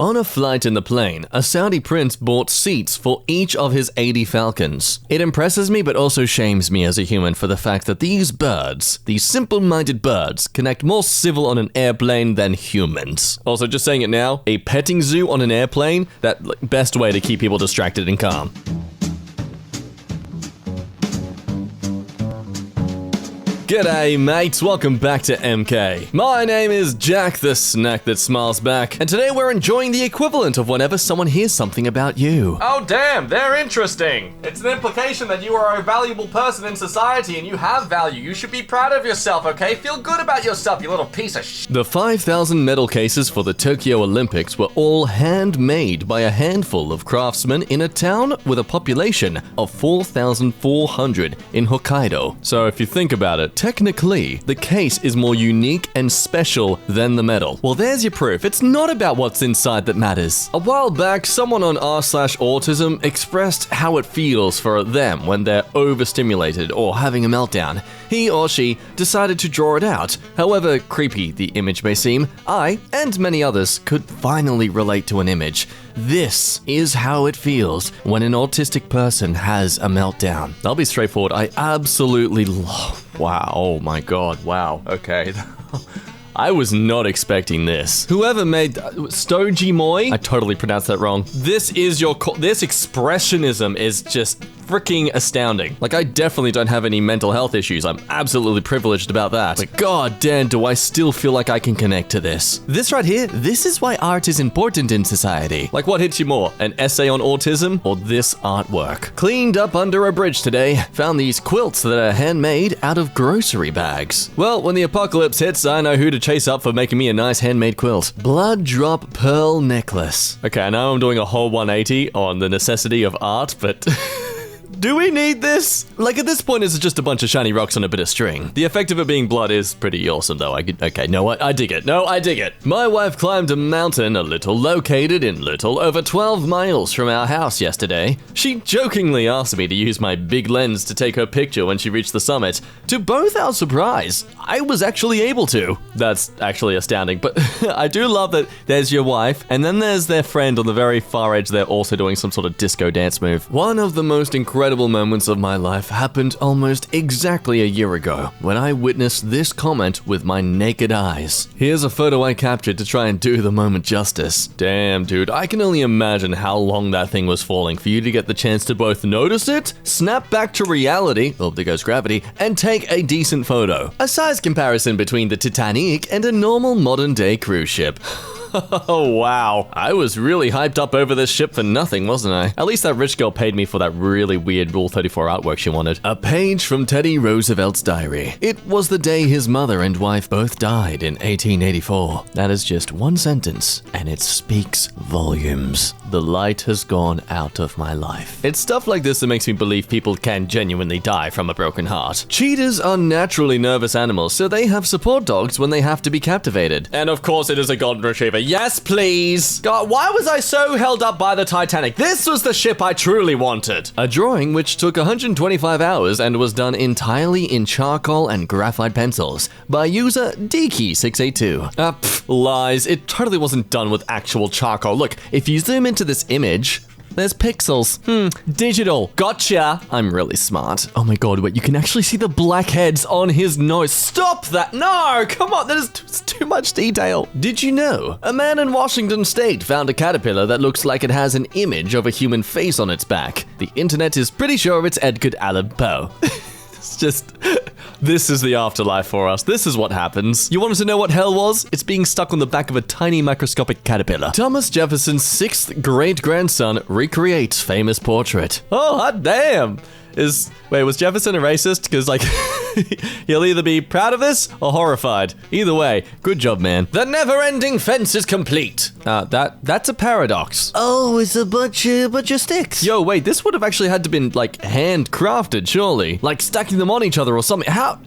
On a flight in the plane, a Saudi prince bought seats for each of his 80 falcons. It impresses me but also shames me as a human for the fact that these birds, these simple-minded birds, can act more civil on an airplane than humans. Also, just saying it now, a petting zoo on an airplane, that best way to keep people distracted and calm. G'day mates, welcome back to EmKay. My name is Jack the Snack That Smiles Back, and today we're enjoying the equivalent of whenever someone hears something about you. Oh damn, they're interesting. It's an implication that you are a valuable person in society and you have value. You should be proud of yourself, okay? Feel good about yourself, you little piece of shit. The 5,000 medal cases for the Tokyo Olympics were all handmade by a handful of craftsmen in a town with a population of 4,400 in Hokkaido. So if you think about it, technically, the case is more unique and special than the medal. Well, there's your proof. It's not about what's inside that matters. A while back, someone on r/autism expressed how it feels for them when they're overstimulated or having a meltdown. He or she decided to draw it out. However creepy the image may seem, I, and many others, could finally relate to an image. This is how it feels when an autistic person has a meltdown. I'll be straightforward, I absolutely love... Wow, oh my god, wow, okay. I was not expecting this. Whoever made Stoji Moi, I totally pronounced that wrong. This expressionism is just freaking astounding. Like, I definitely don't have any mental health issues. I'm absolutely privileged about that. But god damn, do I still feel like I can connect to this. This right here, this is why art is important in society. Like, what hits you more, an essay on autism or this artwork? Cleaned up under a bridge today, found these quilts that are handmade out of grocery bags. Well, when the apocalypse hits, I know who to chase up for making me a nice handmade quilt. Blood drop pearl necklace. Okay, I know I'm doing a whole 180 on the necessity of art, but... Do we need this? Like, at this point, it's just a bunch of shiny rocks on a bit of string. The effect of it being blood is pretty awesome, though. I dig it. No, I dig it. My wife climbed a mountain located in Little, over 12 miles from our house yesterday. She jokingly asked me to use my big lens to take her picture when she reached the summit. To both our surprise, I was actually able to. That's actually astounding, but I do love that there's your wife, and then there's their friend on the very far edge. They're also doing some sort of disco dance move. One of the most incredible moments of my life happened almost exactly a year ago when I witnessed this comment with my naked eyes. Here's a photo I captured to try and do the moment justice. Damn, dude, I can only imagine how long that thing was falling for you to get the chance to both notice it, snap back to reality, oh, there goes gravity, and take a decent photo. A size comparison between the Titanic and a normal modern-day cruise ship. Oh, wow. I was really hyped up over this ship for nothing, wasn't I? At least that rich girl paid me for that really weird Rule 34 artwork she wanted. A page from Teddy Roosevelt's diary. It was the day his mother and wife both died in 1884. That is just one sentence, and it speaks volumes. The light has gone out of my life. It's stuff like this that makes me believe people can genuinely die from a broken heart. Cheetahs are naturally nervous animals, so they have support dogs when they have to be captivated. And of course it is a golden retriever. Yes, please. God, why was I so held up by the Titanic? This was the ship I truly wanted. A drawing which took 125 hours and was done entirely in charcoal and graphite pencils by user Dkey682. Lies. It totally wasn't done with actual charcoal. Look, if you zoom into this image, there's pixels. Digital. Gotcha. I'm really smart. Oh my god, wait, you can actually see the blackheads on his nose. Stop that. No, come on, that is too much detail. Did you know? A man in Washington state found a caterpillar that looks like it has an image of a human face on its back. The internet is pretty sure it's Edgar Allan Poe. It's just... This is the afterlife for us. This is what happens. You wanted to know what hell was? It's being stuck on the back of a tiny microscopic caterpillar. Thomas Jefferson's 6th great-grandson recreates famous portrait. Oh, hot damn! Wait, was Jefferson a racist? Because, like, he'll either be proud of this or horrified. Either way, good job, man. The never-ending fence is complete. That's a paradox. Oh, it's a bunch of sticks. Yo, wait, this would have actually had to been, like, handcrafted, surely. Like, stacking them on each other or something. How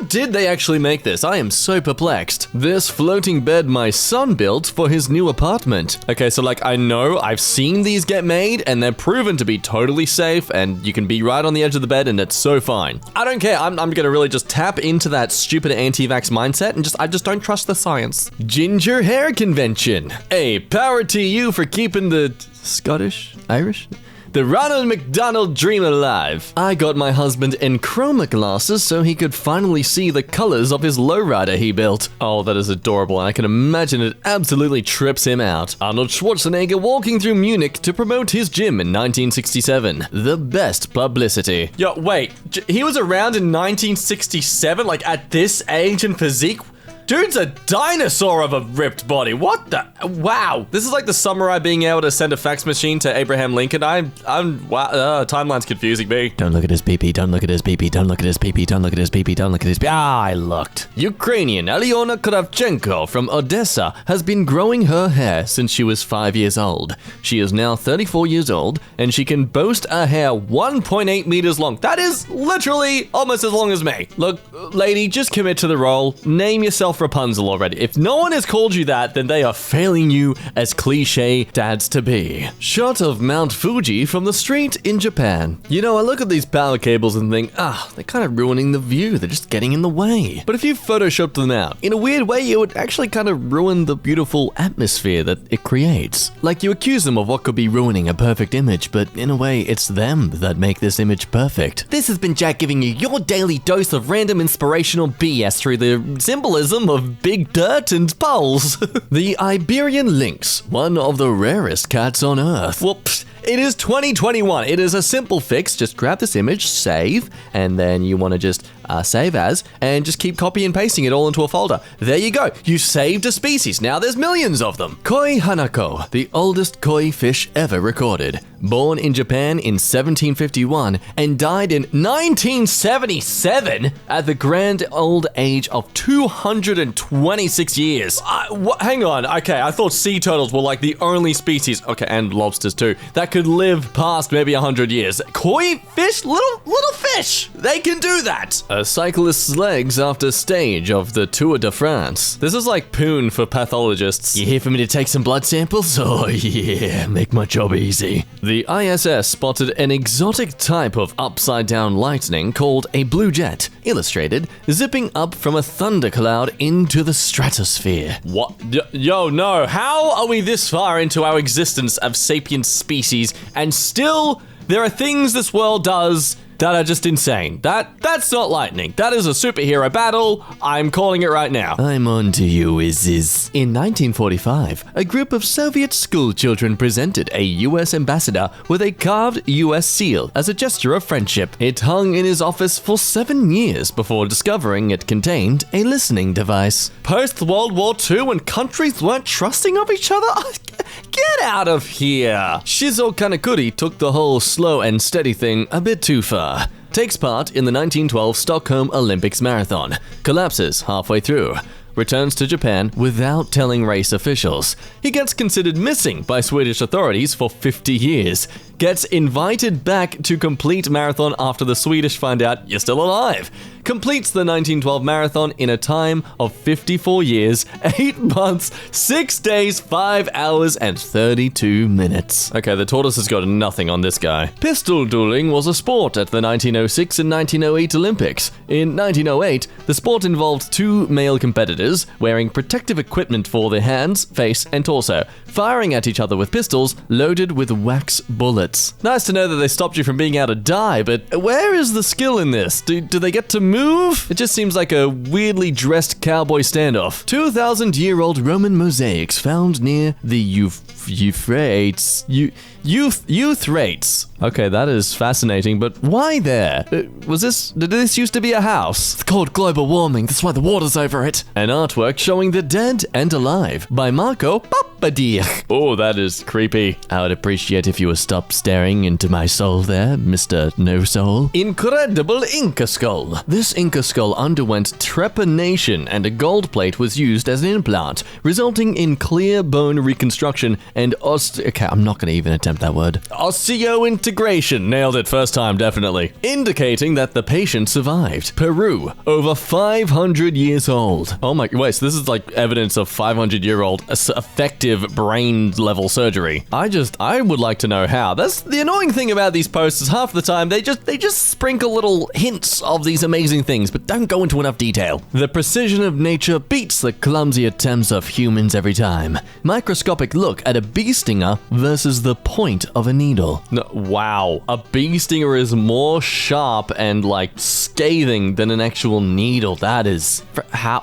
did they actually make this? I am so perplexed. This floating bed my son built for his new apartment. Okay, so, like, I know I've seen these get made, and they're proven to be totally safe, and you can be right on the edge of the bed, and it's so fine. I don't care. I'm gonna really just tap into that stupid anti-vax mindset and I just don't trust the science. Ginger hair convention. Hey, power to you for keeping the Scottish, Irish? The Ronald McDonald dream alive. I got my husband in chroma glasses so he could finally see the colors of his lowrider he built. Oh, that is adorable, and I can imagine it absolutely trips him out. Arnold Schwarzenegger walking through Munich to promote his gym in 1967. The best publicity. Yo, wait, he was around in 1967, like at this age and physique? Dude's a dinosaur of a ripped body. What the? Wow. This is like the samurai being able to send a fax machine to Abraham Lincoln. Wow. Timeline's confusing me. Don't look at his pee-pee. Don't look at his pee-pee. Don't look at his pee-pee. Don't look at his pee-pee. Don't look at his pee-pee. I looked. Ukrainian Alyona Kravchenko from Odessa has been growing her hair since she was 5 years old. She is now 34 years old, and she can boast a hair 1.8 meters long. That is literally almost as long as me. Look, lady, just commit to the role. Name yourself Rapunzel already. If no one has called you that, then they are failing you as cliche dads to be. Shot of Mount Fuji from the street in Japan. You know, I look at these power cables and think, they're kind of ruining the view. They're just getting in the way. But if you photoshopped them out, in a weird way, it would actually kind of ruin the beautiful atmosphere that it creates. Like you accuse them of what could be ruining a perfect image, but in a way, it's them that make this image perfect. This has been Jack giving you your daily dose of random inspirational BS through the symbolism of big dirt and poles. The Iberian lynx, one of the rarest cats on Earth. Whoops. It is 2021. It is a simple fix. Just grab this image, save, and then you want to just save as, and just keep copy and pasting it all into a folder. There you go. You saved a species. Now there's millions of them. Koi hanako, the oldest koi fish ever recorded. Born in Japan in 1751 and died in 1977 at the grand old age of 226 years. Hang on. Okay, I thought sea turtles were like the only species, okay, and lobsters too, that could live past maybe 100 years. Koi fish? Little fish! They can do that! A cyclist's legs after stage of the Tour de France. This is like poon for pathologists. You here for me to take some blood samples? Oh yeah, make my job easy. The ISS spotted an exotic type of upside-down lightning called a blue jet, illustrated zipping up from a thundercloud into the stratosphere. What? Yo, no. How are we this far into our existence of sapient species and still there are things this world does that are just insane? That's not lightning. That is a superhero battle. I'm calling it right now. I'm on to you, Izziz. In 1945, a group of Soviet school children presented a U.S. ambassador with a carved U.S. seal as a gesture of friendship. It hung in his office for 7 years before discovering it contained a listening device. Post-World War II, when countries weren't trusting of each other? Get out of here! Shizo Kanekuri took the whole slow and steady thing a bit too far. Takes part in the 1912 Stockholm Olympics marathon. Collapses halfway through. Returns to Japan without telling race officials. He gets considered missing by Swedish authorities for 50 years. Gets invited back to complete marathon after the Swedish find out you're still alive. Completes the 1912 marathon in a time of 54 years, 8 months, 6 days, 5 hours, and 32 minutes. Okay, the tortoise has got nothing on this guy. Pistol dueling was a sport at the 1906 and 1908 Olympics. In 1908, the sport involved 2 male competitors wearing protective equipment for their hands, face, and torso, firing at each other with pistols loaded with wax bullets. Nice to know that they stopped you from being able to die, but where is the skill in this? Do they get to move? It just seems like a weirdly dressed cowboy standoff. 2,000-year-old Roman mosaics found near the Euphrates. Okay, that is fascinating, but why there? Did this used to be a house? It's called global warming, that's why the water's over it. An artwork showing the dead and alive by Marco Papadich. Oh, that is creepy. I would appreciate if you would stop staring into my soul there, Mr. No Soul. Incredible Inca skull. This Inca skull underwent trepanation and a gold plate was used as an implant, resulting in clear bone reconstruction and okay, I'm not going to even attempt that word. Osteointegration disintegration. Nailed it first time, definitely. Indicating that the patient survived. Peru, over 500 years old. Oh my, wait, so this is like evidence of 500-year-old effective brain level surgery. I would like to know how. That's the annoying thing about these posts is half the time they just sprinkle little hints of these amazing things, but don't go into enough detail. The precision of nature beats the clumsy attempts of humans every time. Microscopic look at a bee stinger versus the point of a needle. No, wow. A bee stinger is more sharp and like scathing than an actual needle. That is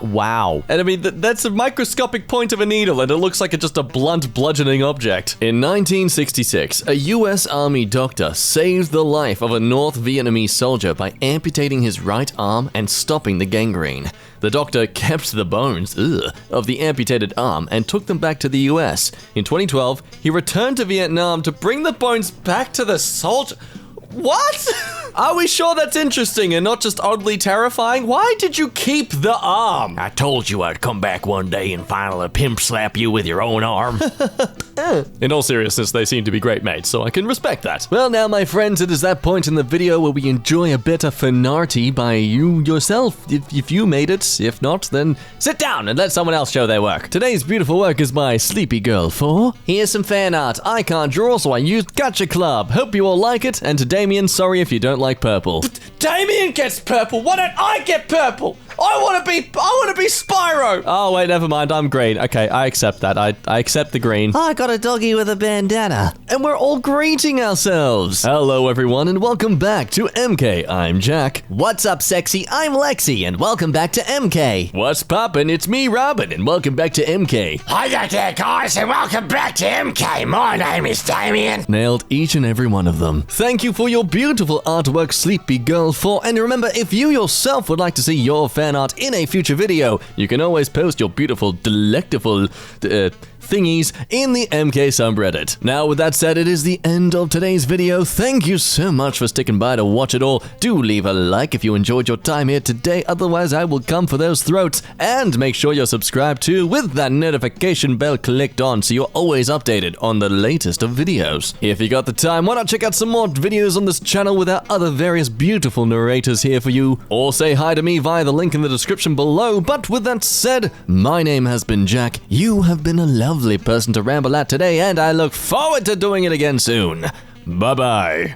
wow. And I mean that's a microscopic point of a needle and it looks like it's just a blunt bludgeoning object. In 1966, a US Army doctor saved the life of a North Vietnamese soldier by amputating his right arm and stopping the gangrene. The doctor kept the bones of the amputated arm and took them back to the US. In 2012, he returned to Vietnam to bring the bones back to the soldier. What? Are we sure that's interesting and not just oddly terrifying? Why did you keep the arm? I told you I'd come back one day and finally pimp slap you with your own arm. In all seriousness, they seem to be great mates, so I can respect that. Well, now, my friends, it is that point in the video where we enjoy a bit of fanarty by you yourself, if you made it. If not, then sit down and let someone else show their work. Today's beautiful work is by Sleepy Girl 4. Here's some fan art. I can't draw, so I used Gacha Club. Hope you all like it, and to Damien, sorry if you don't like purple. Damien gets purple. Why don't I get purple? I want to be Spyro. Oh, wait, never mind. I'm green. Okay, I accept that. I accept the green. I got a doggy with a bandana. And we're all greeting ourselves. Hello, everyone, and welcome back to EmKay. I'm Jack. What's up, sexy? I'm Lexi, and welcome back to EmKay. What's poppin'? It's me, Robin, and welcome back to EmKay. Hi there, guys, and welcome back to EmKay. My name is Damien. Nailed each and every one of them. Thank you for your beautiful artwork, Sleepy Girl 4. And remember, if you yourself would like to see your fan art in a future video, you can always post your beautiful, delectable thingies in the EmKay subreddit. Now, with that said, it is the end of today's video. Thank you so much for sticking by to watch it all. Do leave a like if you enjoyed your time here today, otherwise I will come for those throats. And make sure you're subscribed too with that notification bell clicked on so you're always updated on the latest of videos. If you got the time, why not check out some more videos on this channel with our other various beautiful narrators here for you, or say hi to me via the link in the description below. But with that said, my name has been Jack. You have been a lovely person to ramble at today, and I look forward to doing it again soon. Bye-bye.